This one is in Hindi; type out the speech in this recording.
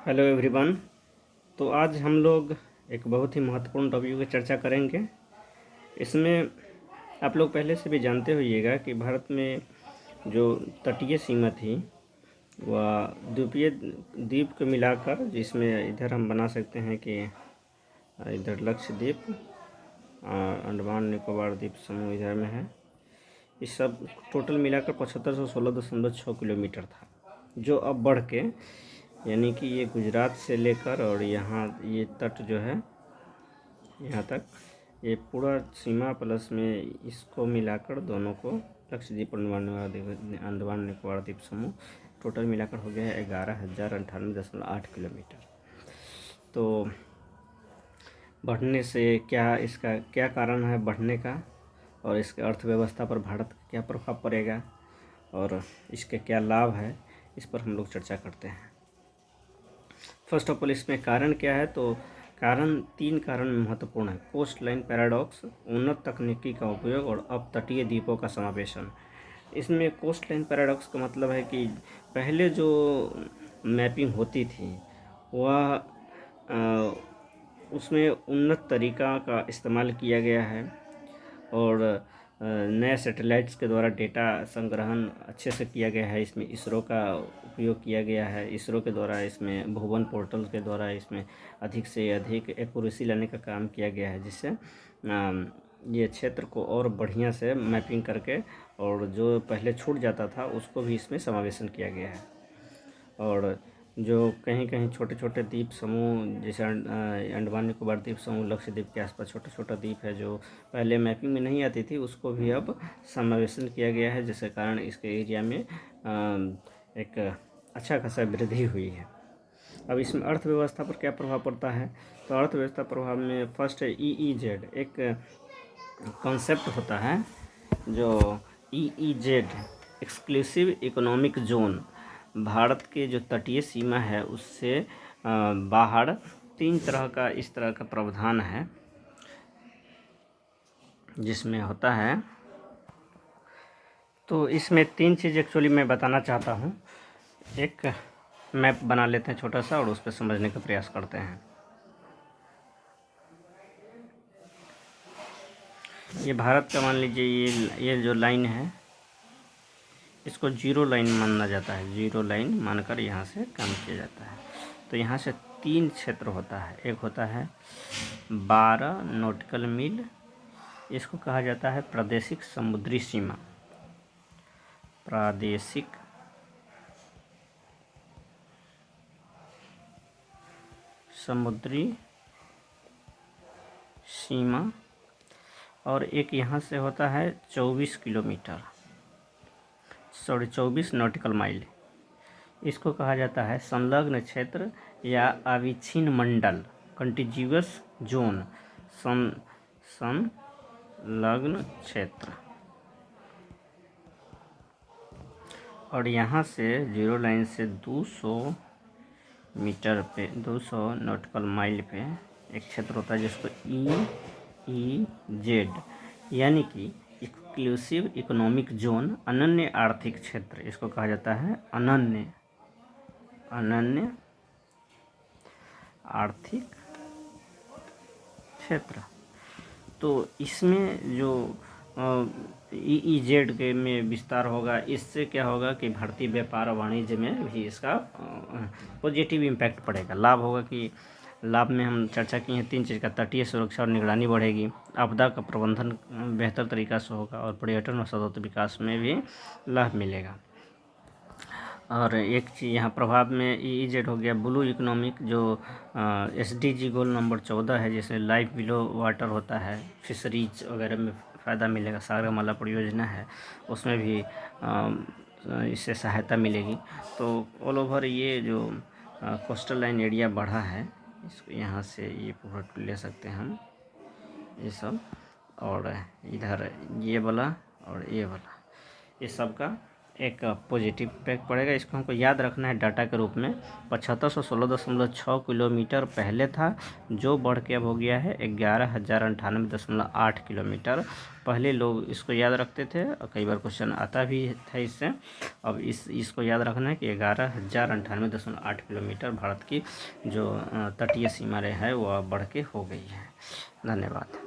Hello everyone. तो आज हम लोग एक बहुत ही महत्वपूर्ण टॉपिक की चर्चा करेंगे। इसमें आप लोग पहले से भी जानते होइएगा कि भारत में जो तटीय सीमा थी वह द्वीपीय द्वीप को मिलाकर, जिसमें इधर हम बना सकते हैं कि इधर लक्षद्वीप, अंडमान निकोबार द्वीप समूह इधर में है। इस सब टोटल मिलाकर 7516.6 किलोमीटर था, जो अब बढ़ के यानी कि ये गुजरात से लेकर और यहाँ ये तट जो है यहाँ तक, ये पूरा सीमा प्लस में इसको मिलाकर दोनों को लक्षद्वीप अंडमान निकोबार द्वीप समूह टोटल मिलाकर हो गया है 11,098.8 किलोमीटर। तो बढ़ने से इसका क्या कारण है बढ़ने का, और इसके अर्थव्यवस्था पर भारत का क्या प्रभाव पड़ेगा और इसके क्या लाभ है, इस पर हम लोग चर्चा करते हैं। फर्स्ट ऑफ ऑल इसमें कारण क्या है, तो तीन कारण महत्वपूर्ण है। कोस्ट लाइन पैराडॉक्स, उन्नत तकनीकी का उपयोग और अपतटीय द्वीपों का समावेशन। इसमें कोस्ट लाइन पैराडॉक्स का मतलब है कि पहले जो मैपिंग होती थी वह उसमें उन्नत तरीका का इस्तेमाल किया गया है और नए सैटेलाइट्स के द्वारा डेटा संग्रहण अच्छे से किया गया है। इसमें इसरो का उपयोग किया गया है। इसरो के द्वारा इसमें भुवन पोर्टल के द्वारा इसमें अधिक से अधिक एक्यूरेसी लाने का काम किया गया है, जिससे ये क्षेत्र को और बढ़िया से मैपिंग करके और जो पहले छूट जाता था उसको भी इसमें समावेशन किया गया है। और जो कहीं कहीं छोटे छोटे द्वीप समूह जैसे अंडमान निकोबार द्वीप समूह, लक्षद्वीप के आसपास छोटा छोटा द्वीप है जो पहले मैपिंग में नहीं आती थी, उसको भी अब समावेशन किया गया है, जिसके कारण इसके एरिया में एक अच्छा खासा वृद्धि हुई है। अब इसमें अर्थव्यवस्था पर क्या प्रभाव पड़ता है, तो अर्थव्यवस्था प्रभाव में फर्स्ट EEZ एक कॉन्सेप्ट होता है, जो EEZ exclusive economic zone, Bharat के जो तटीय सीमा है उससे बाहर तीन तरह का इस तरह का प्रावधान है, जिसमें होता है। तो इसमें तीन चीज़ एक्चुअली मैं बताना चाहता हूँ। एक मैप बना लेते हैं छोटा सा और उस पर समझने का प्रयास करते हैं। ये भारत का मान लीजिए, ये जो लाइन है इसको जीरो लाइन माना जाता है। जीरो लाइन मानकर यहाँ से काम किया जाता है। तो यहाँ से तीन क्षेत्र होता है। एक होता है 12 नॉटिकल मील, इसको कहा जाता है प्रादेशिक समुद्री सीमा। प्रादेशिक समुद्री सीमा। और एक यहाँ से होता है 24 किलोमीटर, 24 नॉटिकल माइल, इसको कहा जाता है संलग्न क्षेत्र या अविच्छिन्न मंडल, कंटिज्यूअस जोन, संलग्न क्षेत्र। और यहाँ से जीरो लाइन से 200 मीटर पे, 200 नॉटिकल माइल पे एक क्षेत्र होता है जिसको EEZ यानी कि एक्सक्लूसिव इकोनॉमिक जोन, अनन्य आर्थिक क्षेत्र, इसको कहा जाता है अनन्य आर्थिक क्षेत्र। तो इसमें जो EEZ के में विस्तार होगा, इससे क्या होगा कि भारतीय व्यापार और वाणिज्य में भी इसका पॉजिटिव इम्पैक्ट पड़ेगा। लाभ होगा कि लाभ में हम चर्चा की है तीन चीज़ का। तटीय सुरक्षा और निगरानी बढ़ेगी, आपदा का प्रबंधन बेहतर तरीक़ा से होगा और पर्यटन और सतत विकास में भी लाभ मिलेगा। और एक चीज़ यहाँ प्रभाव में EEZ हो गया ब्लू इकोनॉमिक, जो SDG गोल नंबर 14 है, जैसे लाइफ बिलो वाटर होता है, फिशरीज वगैरह में फ़ायदा मिलेगा। सागरमाला परियोजना है, उसमें भी इससे सहायता मिलेगी। तो ऑल ओवर ये जो कोस्टल लाइन एरिया बढ़ा है, इसको यहाँ से ये पूरा ले सकते हैं हम ये सब। और इधर ये वाला और ये वाला, ये सब का एक पॉजिटिव इम्पैक्ट पड़ेगा। इसको हमको याद रखना है डाटा के रूप में। 7516.6 किलोमीटर पहले था, जो बढ़ के अब हो गया है 11,098.8 किलोमीटर। पहले लोग इसको याद रखते थे और कई बार क्वेश्चन आता भी था इससे। अब इसको याद रखना है कि 11,098.8 किलोमीटर भारत की जो तटीय सीमा है वो अब बढ़ के हो गई है। धन्यवाद।